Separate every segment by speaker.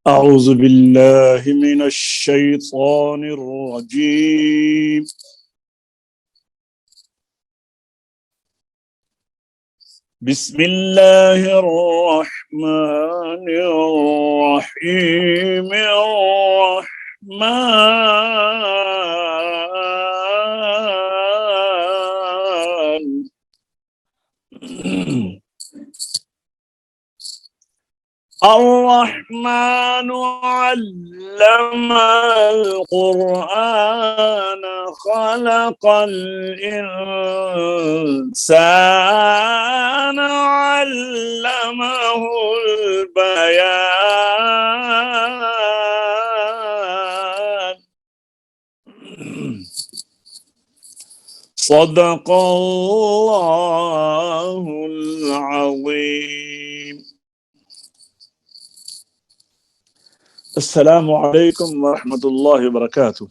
Speaker 1: أعوذ بالله من الشيطان الرجيم بسم الله الرحمن الرحيم الرحمن علم القرآن خلق الإنسان علمه البيان صدق الله العظيم. السلام علیکم ورحمۃ اللہ وبرکاتہ.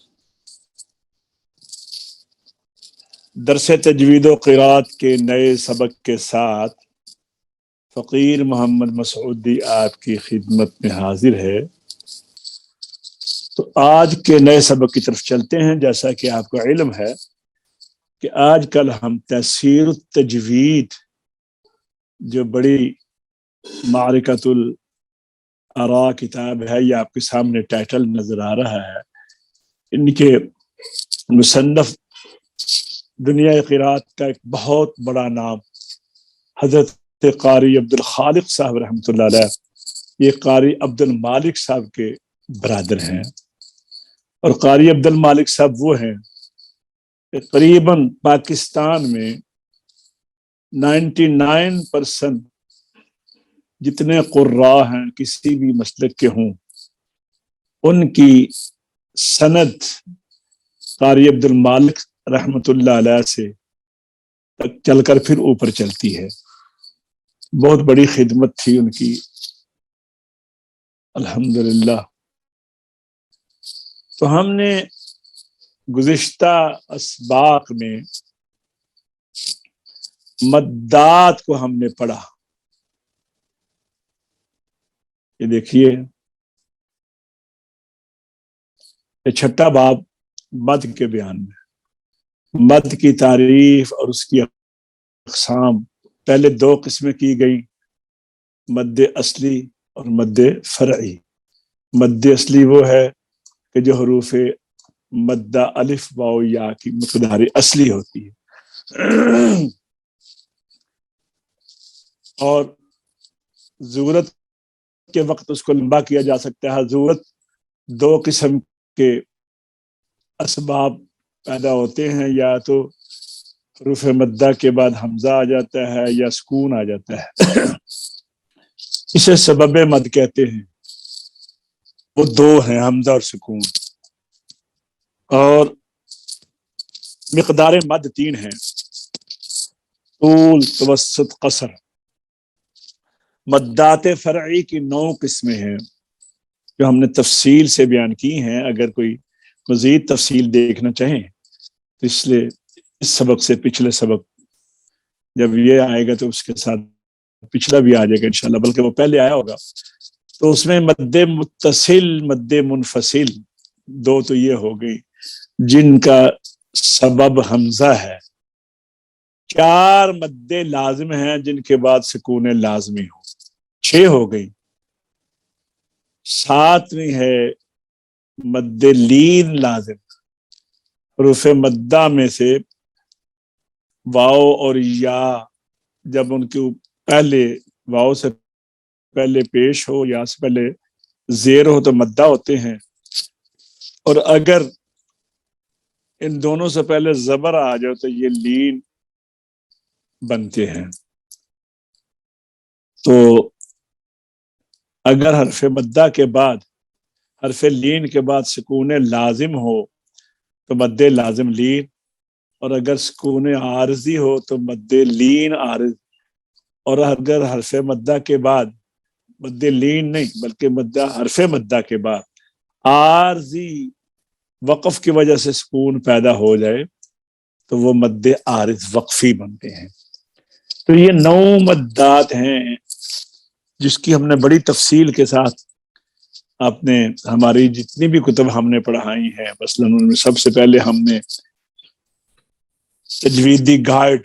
Speaker 1: درس تجوید و قرات کے نئے سبق کے ساتھ فقیر محمد مسعودی آپ کی خدمت میں حاضر ہے. تو آج کے نئے سبق کی طرف چلتے ہیں. جیسا کہ آپ کو علم ہے کہ آج کل ہم تفسیر التجوید جو بڑی معرکۃ آرا کتاب ہے، یہ آپ کے سامنے ٹائٹل نظر آ رہا ہے. ان کے مصنف دنیا قرات کا ایک بہت بڑا نام حضرت قاری عبد الخالق صاحب رحمۃ اللہ علیہ، یہ قاری عبد المالک صاحب کے برادر ہیں. اور قاری عبد المالک صاحب وہ ہیں کہ قریباً پاکستان میں 99% جتنے قراء ہیں کسی بھی مسلک کے ہوں، ان کی سند قاری عبد المالک رحمۃ اللہ علیہ سے چل کر پھر اوپر چلتی ہے. بہت بڑی خدمت تھی ان کی الحمدللہ. تو ہم نے گزشتہ اسباق میں مدات کو ہم نے پڑھا. یہ دیکھیے، یہ چھٹا باب مد کے بیان میں مد کی تعریف اور اس کی اقسام. پہلے دو قسمیں کی گئی، مد اصلی اور مد فرعی. مد اصلی وہ ہے کہ جو حروف مدہ الف واو یا کی مقدار اصلی ہوتی ہے، اور ضرورت کے وقت اس کو لمبا کیا جا سکتا ہے. ضرورت دو قسم کے اسباب پیدا ہوتے ہیں، یا تو حروف مدہ کے بعد حمزہ آ جاتا ہے یا سکون آ جاتا ہے. اسے سبب مد کہتے ہیں. وہ دو ہیں، حمزہ اور سکون. اور مقدار مد تین ہیں: طول، توسط، قصر. مدات فرعی کی 9 قسمیں ہیں جو ہم نے تفصیل سے بیان کی ہیں. اگر کوئی مزید تفصیل دیکھنا چاہیں تو اس سبق سے پچھلے سبق جب یہ آئے گا تو اس کے ساتھ پچھلا بھی آ جائے گا انشاءاللہ، بلکہ وہ پہلے آیا ہوگا. تو اس میں مد متصل، مد منفصل، دو تو یہ ہو گئی جن کا سبب حمزہ ہے. 4 مد لازم ہیں جن کے بعد سکون لازمی ہو، 6 ہو گئی. 7ویں ہے مد لین لازم. حروف مدہ میں سے واو اور یا جب ان کے پہلے واو سے پہلے پیش ہو یا سے پہلے زیر ہو تو مدہ ہوتے ہیں، اور اگر ان دونوں سے پہلے زبر آ جائے تو یہ لین بنتے ہیں. تو اگر حرف مدہ کے بعد حرف لین کے بعد سکون لازم ہو تو مد لازم لین، اور اگر سکون عارضی ہو تو مد لین عارض. اور اگر حرف مدہ کے بعد مد لین نہیں بلکہ حرف مدہ کے بعد عارضی وقف کی وجہ سے سکون پیدا ہو جائے تو وہ مد عارض وقفی بنتے ہیں. تو یہ 9 مدات ہیں جس کی ہم نے بڑی تفصیل کے ساتھ آپ نے ہماری جتنی بھی کتب ہم نے پڑھائی ہیں مثلاً ان میں سب سے پہلے ہم نے تجویدی گائیڈ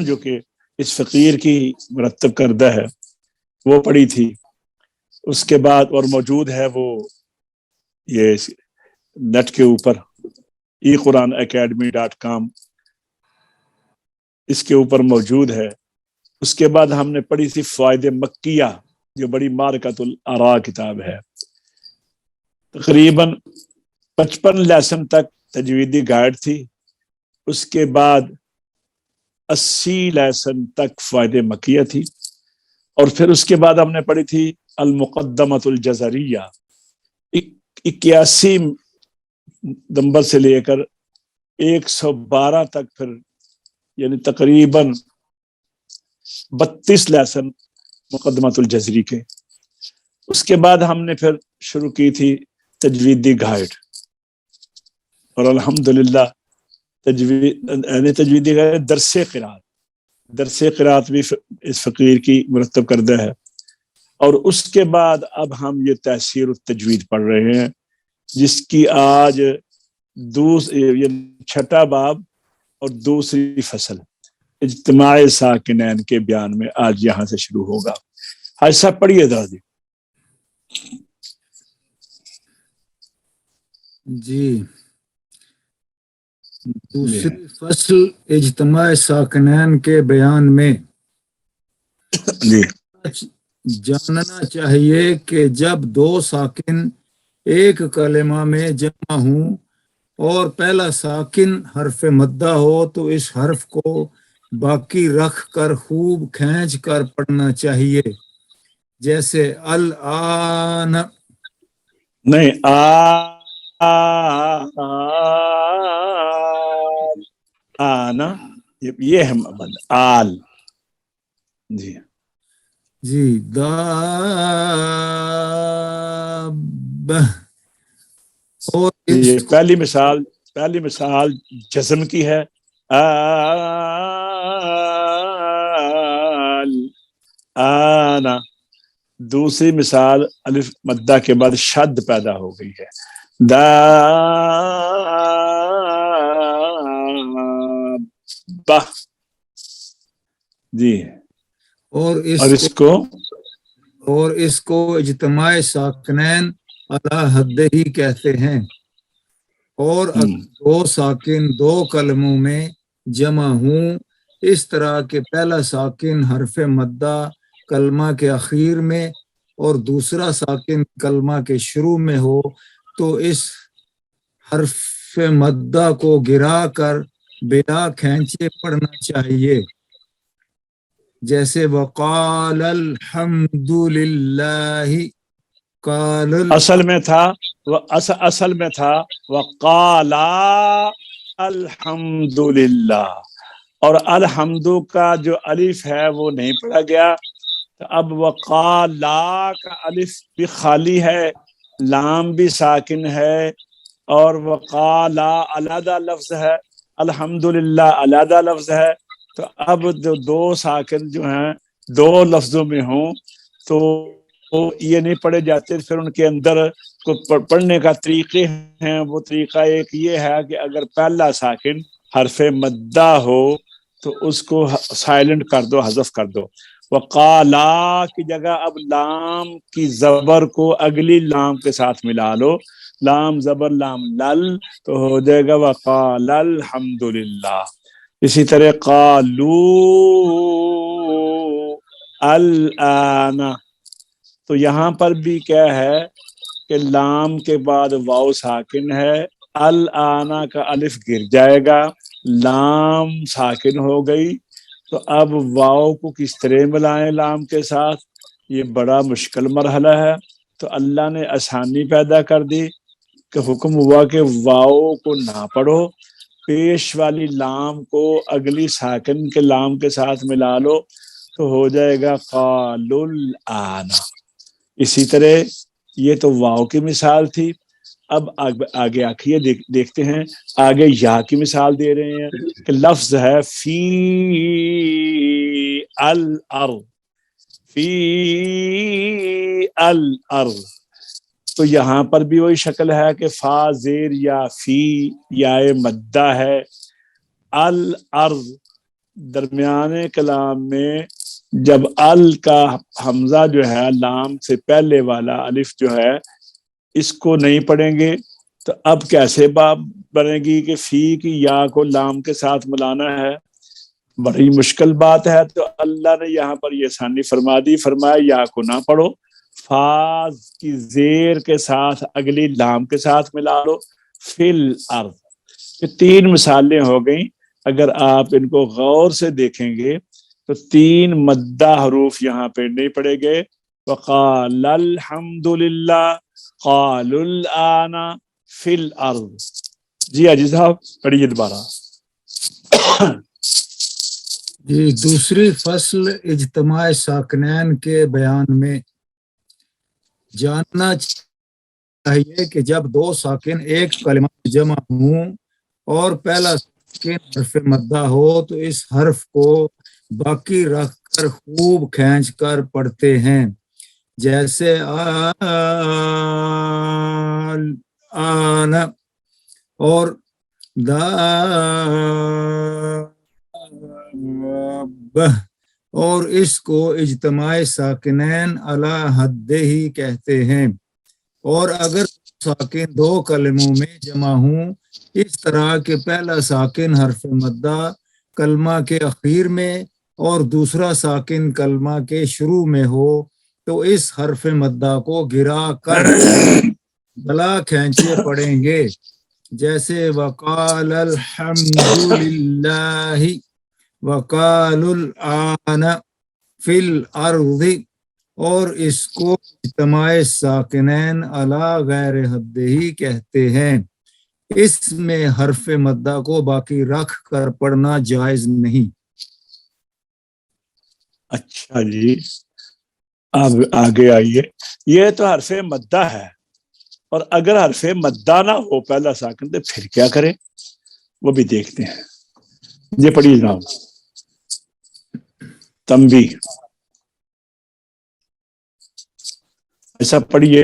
Speaker 1: جو کہ اس فقیر کی مرتب کردہ ہے وہ پڑھی تھی. اس کے بعد اور موجود ہے وہ یہ نیٹ کے اوپر eQuranAcademy.com اس کے اوپر موجود ہے. اس کے بعد ہم نے پڑھی تھی فوائد مکیہ جو بڑی مارکۃ الآراء کتاب ہے. تقریباً 55 لیسن تک تجویدی گائیڈ تھی. اس کے بعد 80 لیسن تک فوائد مکیہ تھی. اور پھر اس کے بعد ہم نے پڑھی تھی المقدمۃ الجزریہ 81 نمبر سے لے کر 112 تک، پھر یعنی تقریباً 32 لیسن مقدمۃ الجزری کے. اس کے بعد ہم نے پھر شروع کی تھی تجویدی گائیڈ، اور الحمدللہ تجویدی گائیڈ درس قرات بھی اس فقیر کی مرتب کردہ ہے. اور اس کے بعد اب ہم یہ تحسیر التجوید پڑھ رہے ہیں جس کی آج چھٹا باب اور دوسری فصل اجتماع ساکنین کے بیان میں آج یہاں سے شروع ہوگا. حاج صاحب پڑھیے دادی.
Speaker 2: جی، دوسری فصل اجتماع ساکنین کے بیان میں
Speaker 1: جی
Speaker 2: جاننا چاہیے کہ جب دو ساکن ایک کلمہ میں جمع ہوں اور پہلا ساکن حرف مدہ ہو تو اس حرف کو باقی رکھ کر خوب کھینچ کر پڑھنا چاہیے، جیسے الآن.
Speaker 1: نہیں آنا یہ ہے مد آل. جی
Speaker 2: جی داب. اور
Speaker 1: یہ پہلی مثال جزم کی ہے آنا. دوسری مثال الف مدہ کے بعد شد پیدا ہو گئی ہے دا با. جی
Speaker 2: اور اس کو اجتماع ساکنین علی حد ہی کہتے ہیں. اور اگر دو ساکن دو کلموں میں جمع ہوں اس طرح کہ پہلا ساکن حرف مدہ کلمہ کے اخیر میں اور دوسرا ساکن کلمہ کے شروع میں ہو تو اس حرف مدہ کو گرا کر بلا کھینچے پڑھنا چاہیے، جیسے وقال الحمد للہ.
Speaker 1: اصل میں تھا وقال الحمد للہ، اور الحمد کا جو الف ہے وہ نہیں پڑھا گیا. اب وقال کا الف بھی خالی ہے، لام بھی ساکن ہے، اور وقال علیحدہ لفظ ہے، الحمدللہ علیحدہ لفظ ہے. تو اب جو دو ساکن جو ہیں دو لفظوں میں ہوں تو یہ نہیں پڑھے جاتے. پھر ان کے اندر پڑھنے کا طریقے ہیں. وہ طریقہ ایک یہ ہے کہ اگر پہلا ساکن حرف مدہ ہو تو اس کو سائلنٹ کر دو، حذف کر دو. وقالا کی جگہ اب لام کی زبر کو اگلی لام کے ساتھ ملا لو، لام زبر لام لل، تو ہو جائے گا وقال الحمدللہ. اسی طرح قالو الآن. تو یہاں پر بھی کیا ہے کہ لام کے بعد واو ساکن ہے، الآن کا الف گر جائے گا، لام ساکن ہو گئی. تو اب واو کو کس طرح ملائیں لام کے ساتھ، یہ بڑا مشکل مرحلہ ہے. تو اللہ نے آسانی پیدا کر دی کہ حکم ہوا کہ واو کو نہ پڑھو، پیش والی لام کو اگلی ساکن کے لام کے ساتھ ملا لو تو ہو جائے گا قال الآن. اسی طرح یہ تو واو کی مثال تھی. اب آگے آخیے دیکھتے ہیں آگے یا کی مثال دے رہے ہیں کہ لفظ ہے فی الارض، فی الارض. تو یہاں پر بھی وہی شکل ہے کہ فا زیر یا فی یا مدہ ہے. الارض درمیانے کلام میں جب ال کا حمزہ جو ہے لام سے پہلے والا الف جو ہے اس کو نہیں پڑھیں گے تو اب کیسے باب بنے گی کہ فی کی یا کو لام کے ساتھ ملانا ہے؟ بڑی مشکل بات ہے. تو اللہ نے یہاں پر یہ آسانی فرما دی, فرمایا یا کو نہ پڑھو, فاز کی زیر کے ساتھ اگلی لام کے ساتھ ملا لو. فل ارض, یہ 3 مثالیں ہو گئیں. اگر آپ ان کو غور سے دیکھیں گے تو 3 مدہ حروف یہاں پہ نہیں پڑے گئے. وقال الحمد للہ قال الآن فی الارض. جی حاجی صاحب پڑھیے دوبارہ.
Speaker 2: جی دوسری فصل اجتماع ساکنین کے بیان میں جاننا چاہیے کہ جب 2 ساکن ایک کلمہ میں جمع ہوں اور پہلا ساکن حرف مدہ ہو تو اس حرف کو باقی رکھ کر خوب کھینچ کر پڑھتے ہیں, جیسے آن اور بہ, اور اس کو اجتماع ساکنین علی حد ہی کہتے ہیں. اور اگر ساکن 2 کلموں میں جمع ہوں اس طرح کہ پہلا ساکن حرف مدہ کلمہ کے اخیر میں اور دوسرا ساکن کلمہ کے شروع میں ہو تو اس حرف مدہ کو گرا کر گلا کھینچے پڑھیں گے, جیسے وقال الحمد للہ وقال الآن فی الارض, اور اس کو اجتماع ساکنین علی غیر حد ہی کہتے ہیں. اس میں حرف مدہ کو باقی رکھ کر پڑھنا جائز نہیں.
Speaker 1: اچھا جی, اب آگے آئیے. یہ تو حرف مدہ ہے, اور اگر حرف مدہ نہ ہو پہلا ساکن تو پھر کیا کریں وہ بھی دیکھتے ہیں. یہ پڑھیے جناب. تنبیہ, ایسا پڑھیے.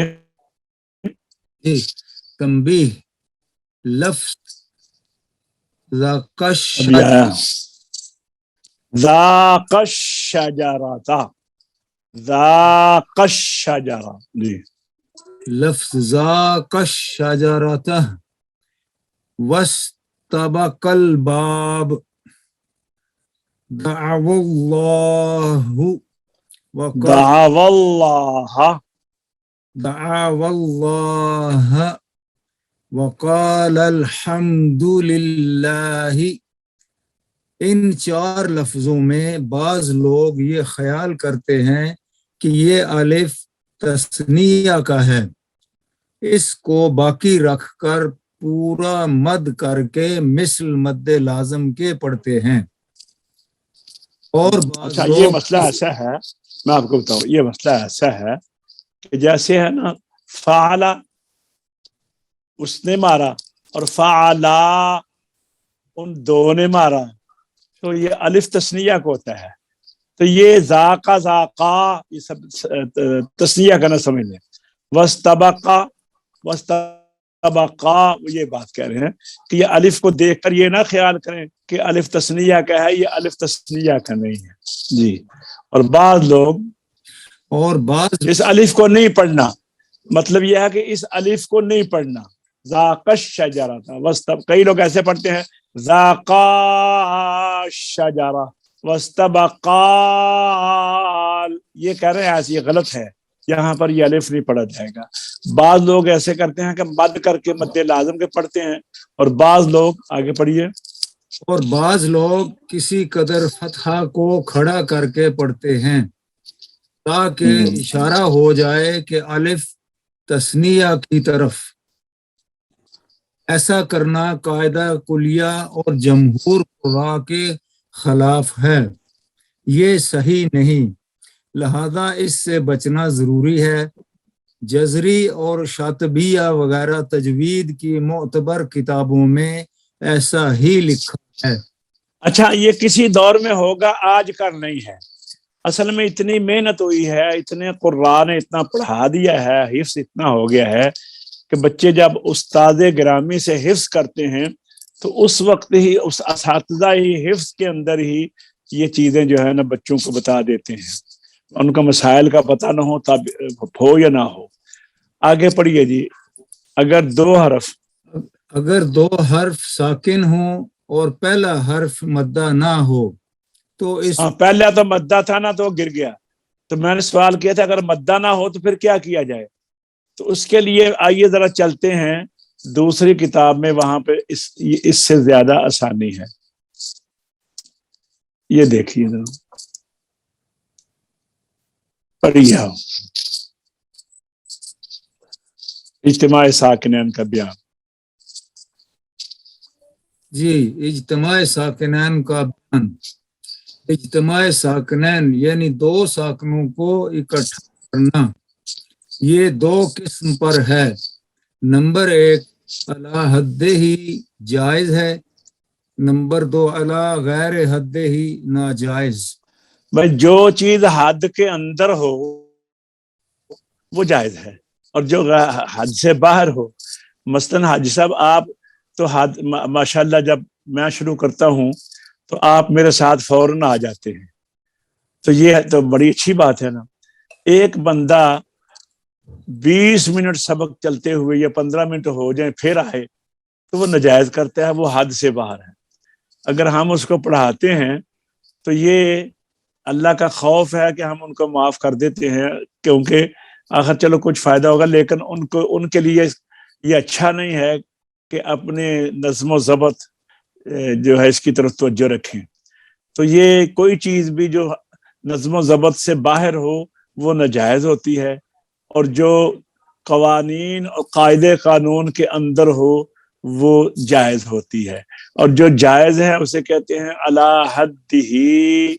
Speaker 2: تنبیہ لفظ ذاقش
Speaker 1: ابھی آیا ذاق الشجرۃ, ذاق الشجرۃ. جی
Speaker 2: لفظ ذاق الشجرۃ واستبق الباب دعوا اللہ دعوا اللہ وقال الحمد للہ. ان 4 لفظوں میں بعض لوگ یہ خیال کرتے ہیں کہ یہ الف تثنیہ کا ہے, اس کو باقی رکھ کر پورا مد کر کے مثل مد لازم کے پڑھتے ہیں. اور
Speaker 1: اچھا یہ مسئلہ ایسا ہے, میں آپ کو بتاؤں, یہ مسئلہ ایسا ہے کہ جیسے ہے نا فعلا اس نے مارا اور فعلا ان 2 نے مارا, تو یہ الف تثنیہ کو ہوتا ہے. تو یہ ذاقہ ذاقہ یہ سب تثنیہ کا نہ سمجھ لیں. واستبقا واستبقا یہ بات کہہ رہے ہیں کہ یہ الف کو دیکھ کر یہ نہ خیال کریں کہ الف تثنیہ کا ہے, یہ الف تثنیہ کا نہیں ہے. جی, اور بعض لوگ اس الف کو نہیں پڑھنا, مطلب یہ ہے کہ اس الف کو نہیں پڑھنا. ذاق الشجرۃ واستب, کئی لوگ ایسے پڑھتے ہیں ذاق الشجرۃ واستبقا, یہ کہہ رہے ہیں ایسے, یہ غلط ہے, یہاں پر یہ الف نہیں پڑھا جائے گا. بعض لوگ ایسے کرتے ہیں کہ مد کر کے مد لازم کے پڑھتے ہیں, اور بعض لوگ آگے پڑھیے.
Speaker 2: اور بعض لوگ کسی قدر فتحہ کو کھڑا کر کے پڑھتے ہیں تاکہ اشارہ ہو جائے کہ الف تثنیہ کی طرف. ایسا کرنا قاعدہ کلیہ اور جمہور قراء کے خلاف ہے, یہ صحیح نہیں, لہذا اس سے بچنا ضروری ہے. جزری اور شاطبیہ وغیرہ تجوید کی معتبر کتابوں میں ایسا ہی لکھا ہے.
Speaker 1: اچھا یہ کسی دور میں ہوگا, آج کل نہیں ہے. اصل میں اتنی محنت ہوئی ہے، اتنے قرآن نے اتنا پڑھا دیا ہے، حفظ اتنا ہو گیا ہے کہ بچے جب استاد گرامی سے حفظ کرتے ہیں تو اس وقت ہی اس اساتذہ ہی حفظ کے اندر ہی یہ چیزیں جو ہے نا بچوں کو بتا دیتے ہیں، ان کا مسائل کا پتہ نہ ہو تب ہو یا نہ ہو۔ آگے پڑھیے جی۔ اگر دو
Speaker 2: حرف ساکن ہوں اور پہلا حرف مدہ نہ ہو تو اس
Speaker 1: پہلا تو مدہ تھا نا تو گر گیا، تو میں نے سوال کیا تھا اگر مدہ نہ ہو تو پھر کیا کیا جائے؟ تو اس کے لیے آئیے ذرا چلتے ہیں دوسری کتاب میں، وہاں پہ اس سے زیادہ آسانی ہے۔ یہ دیکھیے ذرا، پڑھیے اجتماع ساکنین کا بیان۔
Speaker 2: جی، اجتماع ساکنین کا بیان۔ اجتماع ساکنین یعنی دو ساکنوں کو اکٹھا کرنا، یہ دو قسم پر ہے۔ نمبر 1 علی حد ہی جائز ہے، نمبر 2 علی غیر حد ہی ناجائز۔
Speaker 1: بھائی جو چیز حد کے اندر ہو وہ جائز ہے، اور جو حد سے باہر ہو، مثلاً حاجی صاحب آپ تو حد ماشاءاللہ جب میں شروع کرتا ہوں تو آپ میرے ساتھ فوراً آ جاتے ہیں، تو یہ تو بڑی اچھی بات ہے نا۔ ایک بندہ 20 منٹ سبق چلتے ہوئے یا 15 منٹ ہو جائیں پھر آئے تو وہ ناجائز کرتا ہے، وہ حد سے باہر ہے۔ اگر ہم اس کو پڑھاتے ہیں تو یہ اللہ کا خوف ہے کہ ہم ان کو معاف کر دیتے ہیں، کیونکہ آخر چلو کچھ فائدہ ہوگا، لیکن ان کے لیے یہ اچھا نہیں ہے کہ اپنے نظم و ضبط جو ہے اس کی طرف توجہ رکھیں۔ تو یہ کوئی چیز بھی جو نظم و ضبط سے باہر ہو وہ ناجائز ہوتی ہے، اور جو قوانین اور قاعدے قانون کے اندر ہو وہ جائز ہوتی ہے، اور جو جائز ہے اسے کہتے ہیں علی حد ہی،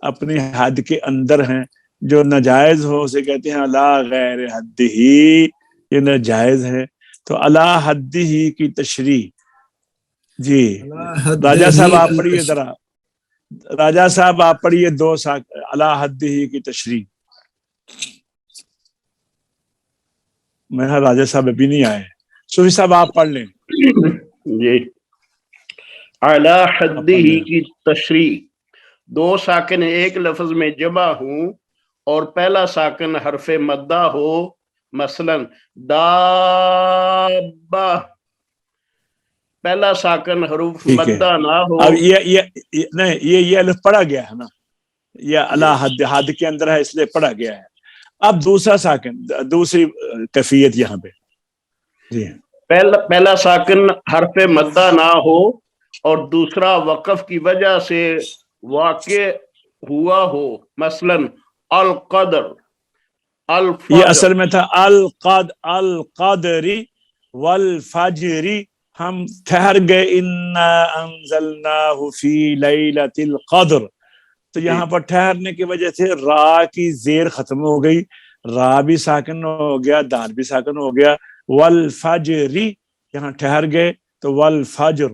Speaker 1: اپنی حد کے اندر ہیں۔ جو ناجائز ہو اسے کہتے ہیں علی غیر حد ہی، یہ ناجائز ہے۔ تو علی حد ہی کی تشریح جی راجہ صاحب آپ پڑھیے ذرا، راجہ صاحب آپ پڑھیے علی حد ہی کی تشریح۔ میرا راجہ صاحب ابھی نہیں آئے، صوفی صاحب آپ پڑھ لیں
Speaker 3: جی۔ اعلی حد ہی کی تشریح، دو ساکن ایک لفظ میں جمع ہوں اور پہلا ساکن حرف مدہ ہو، مثلا دابہ، پہلا ساکن حروف مدہ نہ ہو۔
Speaker 1: اب یہ الف پڑھا گیا ہے نا، یہ اعلی حد کے اندر ہے اس لیے پڑھا گیا ہے۔ اب دوسرا ساکن، دوسری کیفیت یہاں پہ جی،
Speaker 3: پہلا ساکن حرف مدہ نہ ہو اور دوسرا وقف کی وجہ سے واقع ہوا ہو، مثلا القدر، الفجر۔
Speaker 1: یہ اصل میں تھا القدری والفجری، ہم ٹھہر گئے انا انزلناہ فی لیلۃ القدر، تو یہاں پر ٹھہرنے کی وجہ سے را کی زیر ختم ہو گئی، را بھی ساکن ہو گیا، دال بھی ساکن ہو گیا، والفجری یہاں ٹھہر گئے تو والفجر۔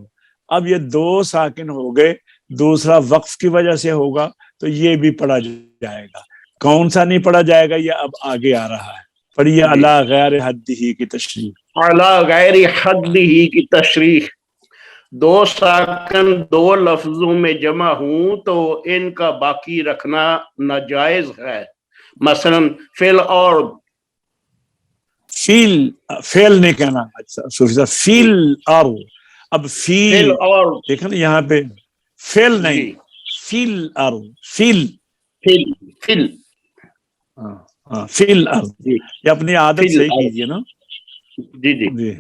Speaker 1: اب یہ دو ساکن ہو گئے، دوسرا وقف کی وجہ سے ہوگا تو یہ بھی پڑھا جائے گا۔ کون سا نہیں پڑھا جائے گا یہ اب آگے آ رہا ہے، پڑھیے علی غیر حد ہی کی تشریح۔
Speaker 3: علی غیر حد ہی کی تشریح، دو ساکن دو لفظوں میں جمع ہوں تو ان کا باقی رکھنا ناجائز ہے، مثلا فیل اور
Speaker 1: فیل نہیں کہنا، اچھا صوفی صاحب فیل اور، اب
Speaker 3: فیل اور
Speaker 1: دیکھیں نا یہاں پہ فیل نہیں، فیل اور فیل
Speaker 3: فیل
Speaker 1: فیل اور،
Speaker 3: جی،
Speaker 1: یہ اپنی عادت صحیح کیجئے نا
Speaker 3: جی جی
Speaker 1: جی۔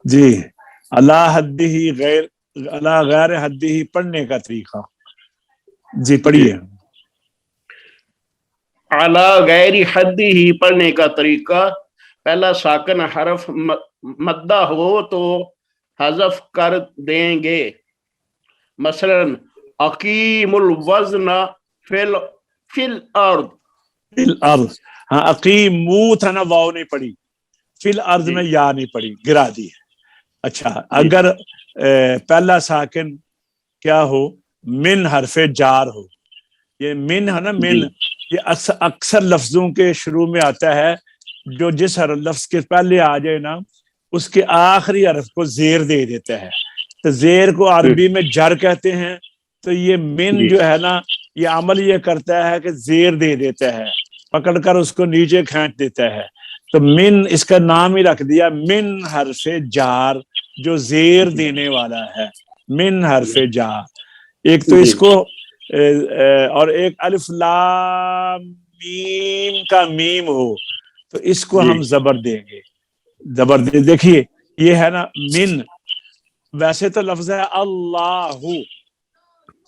Speaker 1: جی علی حد ہی علی غیر حد ہی پڑھنے کا طریقہ جی پڑھیے۔
Speaker 3: اعلی غیر حد ہی پڑھنے کا طریقہ، پہلا ساکن حرف مدہ ہو تو حذف کر دیں گے، مثلا اقیم الوزن فی الارض،
Speaker 1: فی الارض، ہاں اقیمو تھا نا، واو نہیں پڑھی، فی الارض میں یا نہیں پڑھی، گرا دی ہے۔ اچھا اگر پہلا ساکن کیا ہو؟ من حرف جار ہو. یہ من ہے نا، من یہ اکثر لفظوں کے شروع میں آتا ہے، جو جس لفظ کے پہلے آ جائے نا اس کے آخری حرف کو زیر دے دیتا ہے. تو زیر کو عربی میں جر کہتے ہیں. تو یہ من جو ہے نا یہ عمل یہ کرتا ہے کہ زیر دے دیتا ہے، پکڑ کر اس کو نیچے کھینچ دیتا ہے. تو من اس کا نام ہی رکھ دیا من حرف جار، جو زیر دینے والا ہے. من حرف جار. ایک تو اس کو اور ایک الف لام میم کا میم ہو تو اس کو ہم زبر دیں گے. زبر دیکھیے یہ ہے نا من، ویسے تو لفظ ہے اللہ،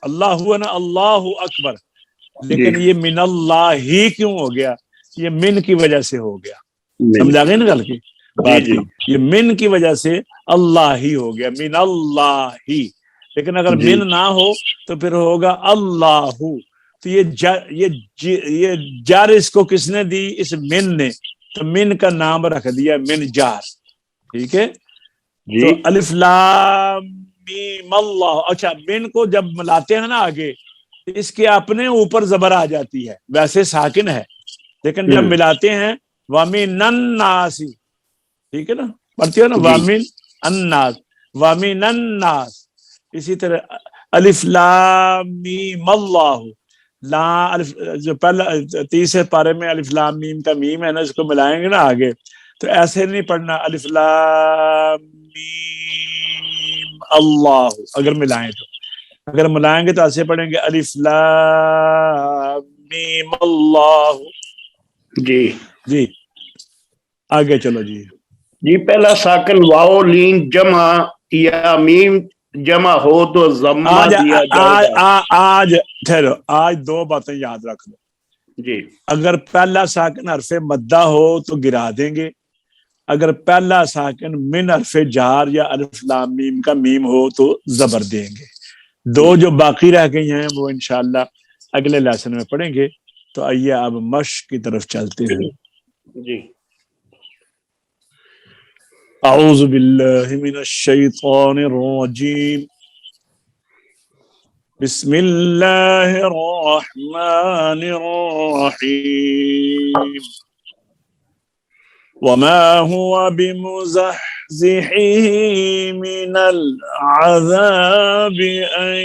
Speaker 1: اللہ ہے نا اللہ اکبر، لیکن یہ من اللہ ہی کیوں ہو گیا؟ یہ من کی وجہ سے ہو گیا. سمجھا گئی نا گل کی بات کی؟ یہ من کی وجہ سے اللہ ہی ہو گیا، من اللہ ہی. لیکن اگر من نہ ہو تو پھر ہوگا اللہ. تو یہ جار اس کو کس نے دی؟ اس من نے. تو من کا نام رکھ دیا من جار. ٹھیک ہے. تو الف لام میم اللہ. اچھا من کو جب ملاتے ہیں نا آگے اس کے اپنے اوپر زبر آ جاتی ہے، ویسے ساکن ہے لیکن جب ملاتے ہیں وَمِنَ النَّاسِ، ٹھیک ہے نا، پڑھتی ہو نا وَمِنَ النَّاسِ، وَمِنَ النَّاسِ. اسی طرح الف لام میم اللہ. جو پہلا تیسرے پارے میں الف لام میم کا میم ہے نا، اس کو ملائیں گے نا آگے تو ایسے نہیں پڑھنا الف لام میم اللہ. اگر ملائیں تو، اگر ملائیں گے تو ایسے پڑھیں گے الف لام میم اللہ. جی آگے چلو.
Speaker 3: جی پہلا ساکن واو لین جمع یا میم جمع ہو تو ضمہ دیا جائے گا.
Speaker 1: آج دو باتیں یاد رکھ لو.
Speaker 3: جی
Speaker 1: اگر پہلا ساکن حرف مدہ ہو تو گرا دیں گے، اگر پہلا ساکن من حرف جار یا الف لام میم کا میم ہو تو زبر دیں گے. دو جو باقی رہ گئی ہیں وہ انشاءاللہ اگلے لیسن میں پڑھیں گے. تو آئیے اب مشق کی طرف چلتے ہیں.
Speaker 3: جی
Speaker 1: اعوذ باللہ من الشیطان الرجیم. بسم اللہ الرحمن الرحیم. وما هو بمزحزحه من العذاب أن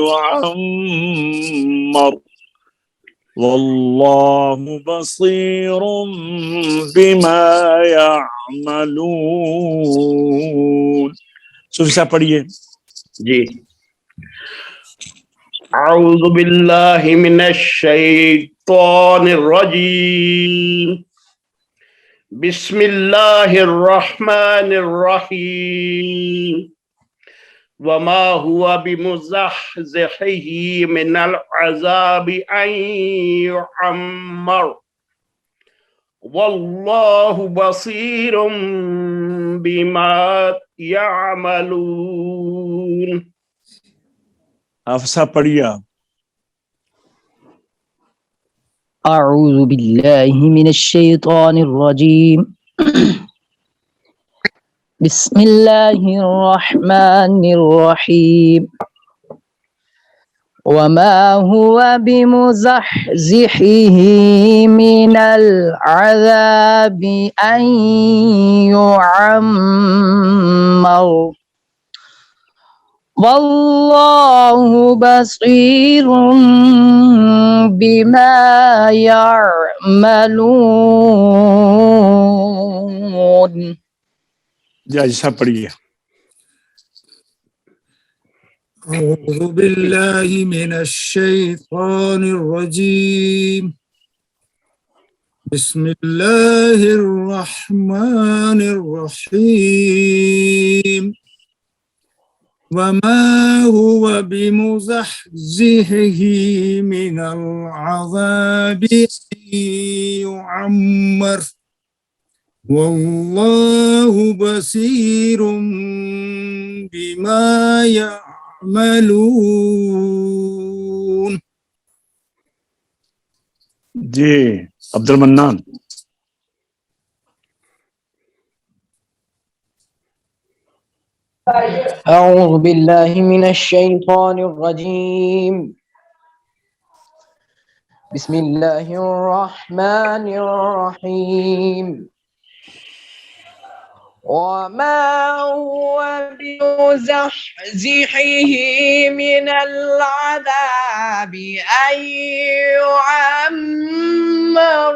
Speaker 1: يعمر والله بصير بما يعملون. سوفی پڑھیے.
Speaker 3: جی اعوذ باللہ من الشیطان الرجیم. بسم اللہ الرحمن الرحیم. وما هو بمزحزحه من العذاب ان يعمر واللہ بصیر بما يعملون.
Speaker 1: افسا پڑھیا.
Speaker 4: اعوذ باللہ من الشیطان الرجیم. بسم اللہ الرحمن الرحیم. وما هو بمزحزحه من العذاب ان يعمر واللہ بصیر بما يعملون.
Speaker 1: جی سب پڑھیے.
Speaker 2: أعوذ بالله من الشيطان الرجيم. بسم الله الرحمن الرحيم. وما هو بمزحزحه من العذاب أن يعمر والله بصير بما يعملون.
Speaker 1: جی عبد المنان.
Speaker 4: أعوذ بالله من الشيطان الرجيم بسم الله الرحمن الرحيم وما هو بمزحزحه من العذاب أن يعمر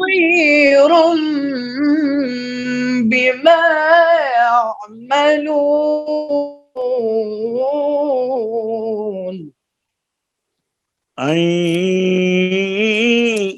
Speaker 4: بصير بما يعملون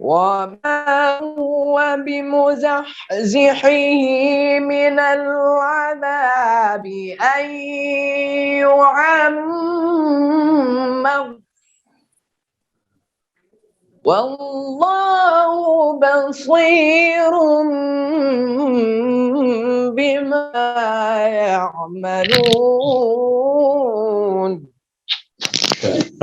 Speaker 4: وما هو بمزحزحه من العذاب أن يعمر والله بصير بما يعملون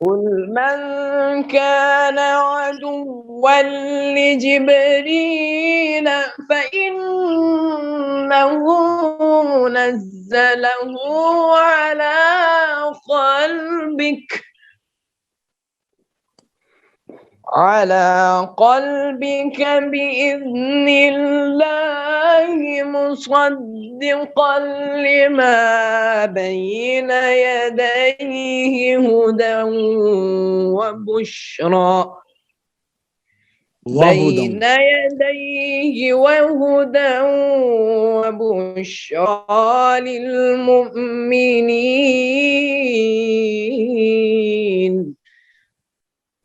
Speaker 4: قل من كان عدوا لجبريل فإنه نزله على قلبك بإذن الله مصدقا لما بين يديه هدى وبشرى بين يديه وهدى وبشرى للمؤمنين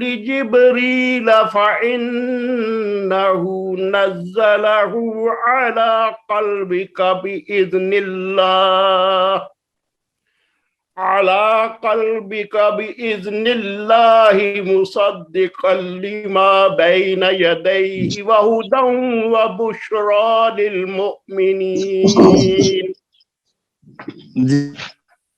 Speaker 3: لجبريل فإنه نزله على قلبك بإذن الله مصدقا لما بين يديه وهدى وبشرى للمؤمنين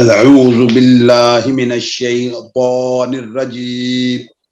Speaker 5: أعوذ بالله من الشيطان الرجيم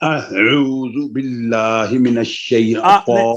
Speaker 5: أعوذ بالله من الشيطان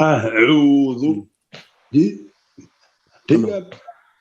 Speaker 5: أعوذ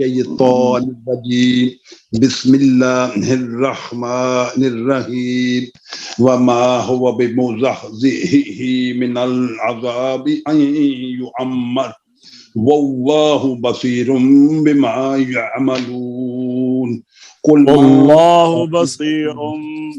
Speaker 5: الشيطان الرجيم بسم الله الرحمن الرحيم وما هو بمزحزحه من العذاب أن يعمر والله بصير بما يعملون قل
Speaker 1: والله بصير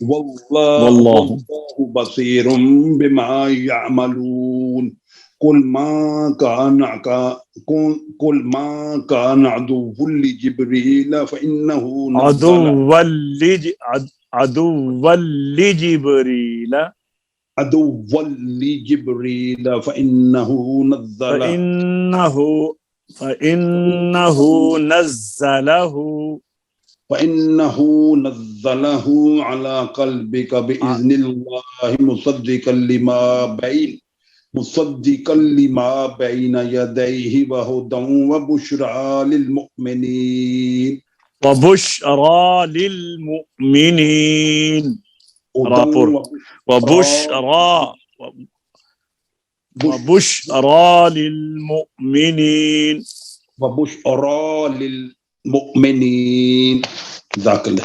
Speaker 5: والله بصير بما يعملون قل ما كان عدو لجبريل فإنه
Speaker 1: عدوا لجبريل
Speaker 5: فإنه نزله على قلبك بإذن الله مصدقا لما بين يديه وهدى وبشرى للمؤمنين ذاك الله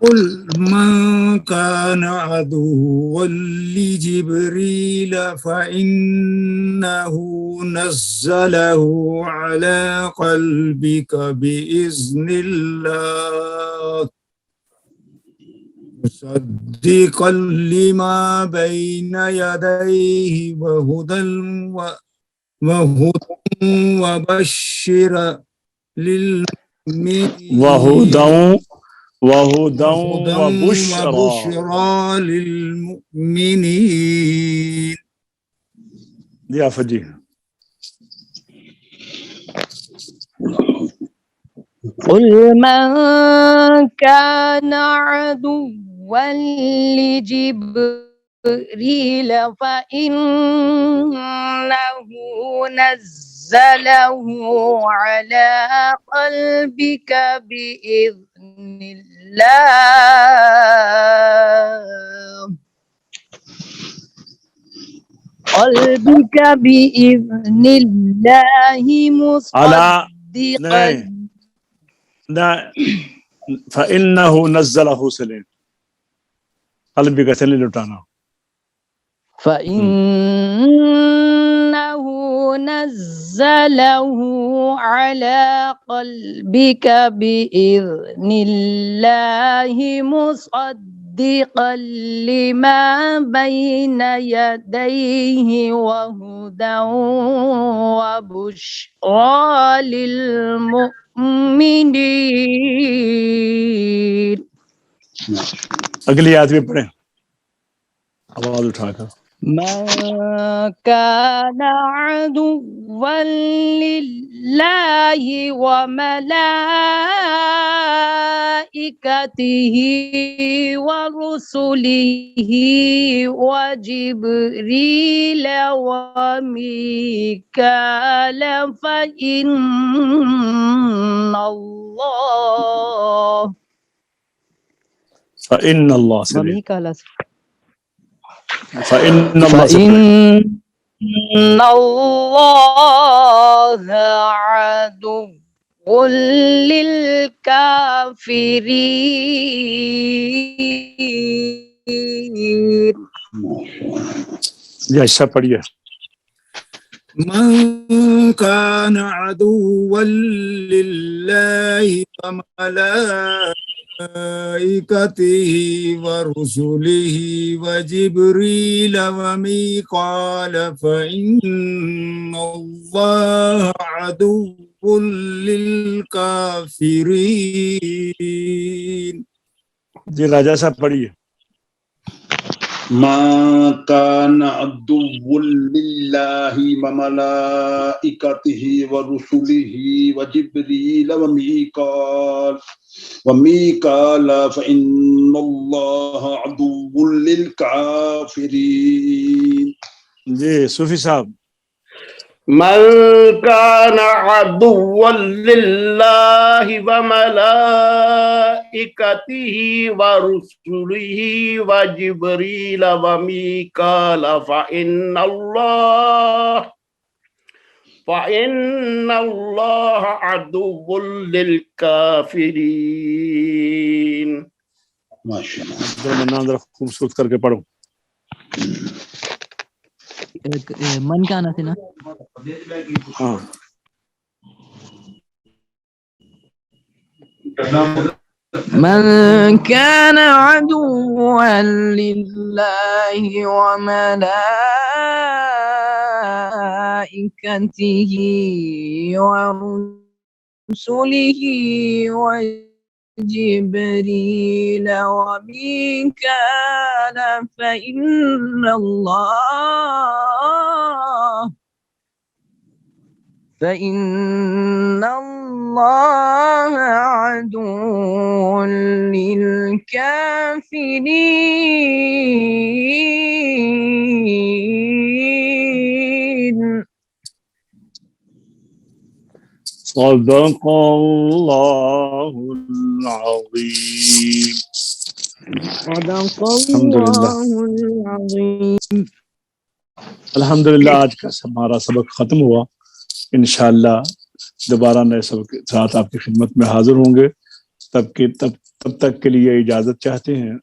Speaker 2: قل من كان عدوا لجبريل فإنه نزله على قلبك بإذن الله مصدقا لما بين يديه وهدى وبشر للمؤمنين
Speaker 1: وہداؤں
Speaker 2: وهدى
Speaker 1: وبشرا.
Speaker 2: وبشرى للمؤمنين.
Speaker 1: جی آفت جی.
Speaker 4: قل من كان عدوا لجبريل فإنه نزله على قلبك بإذن الله
Speaker 1: على
Speaker 4: مصدقا
Speaker 1: فإنه نزله سلیم قلبی کا چلے لٹانا.
Speaker 4: فإنه نزله على قلبك بإذن الله مصدقا لما بين يديه وهدى وبشرى للمؤمنين.
Speaker 1: اگلی آیت بھی پڑھیں آواز اٹھا کر.
Speaker 4: من كان عدوا لله وملائكته ورسله وجبريل وميكال فإن الله
Speaker 1: فإن اللہ سلیم.
Speaker 4: وميكال
Speaker 1: فإن اللہ سے پڑھیں.
Speaker 4: فإن الله عدو للكافرين.
Speaker 1: جی اچھا پڑھیے.
Speaker 2: من كان عدوا لله وملائكته ورسله وجبريل وميكال فإن الله عدو للكافرين.
Speaker 1: جی راجہ صاحب پڑھیے.
Speaker 5: ما كان عدوا لله وملائكته ورسله وجبريل وميكال فإن الله عدو للكافرين.
Speaker 1: جی صوفی صاحب.
Speaker 3: من كان عدوا لله وملائكته ورسله وجبريل وميكال فإن الله عدو للكافرين.
Speaker 5: ماشاء اللہ.
Speaker 1: منان ذرا خوبصورت کر کے پڑھو.
Speaker 4: من کا آنا تھا نا.
Speaker 1: ہاں
Speaker 4: من كان عدوا لله وملائكته ورسله وجبريل وميكال فإن الله عدو للكافرين.
Speaker 1: صدق اللہ العظیم.
Speaker 4: صدق
Speaker 1: الحمدللہ.
Speaker 4: الله العظيم.
Speaker 1: الحمدللہ آج کا ہمارا سبق ختم ہوا. انشاءاللہ دوبارہ نئے سبق کے ساتھ آپ کی خدمت میں حاضر ہوں گے. تب تک کے لیے اجازت چاہتے ہیں.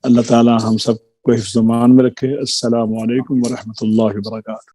Speaker 1: اللہ تعالی ہم سب کو حفظ و امان میں رکھے. السلام علیکم ورحمۃ اللہ وبرکاتہ.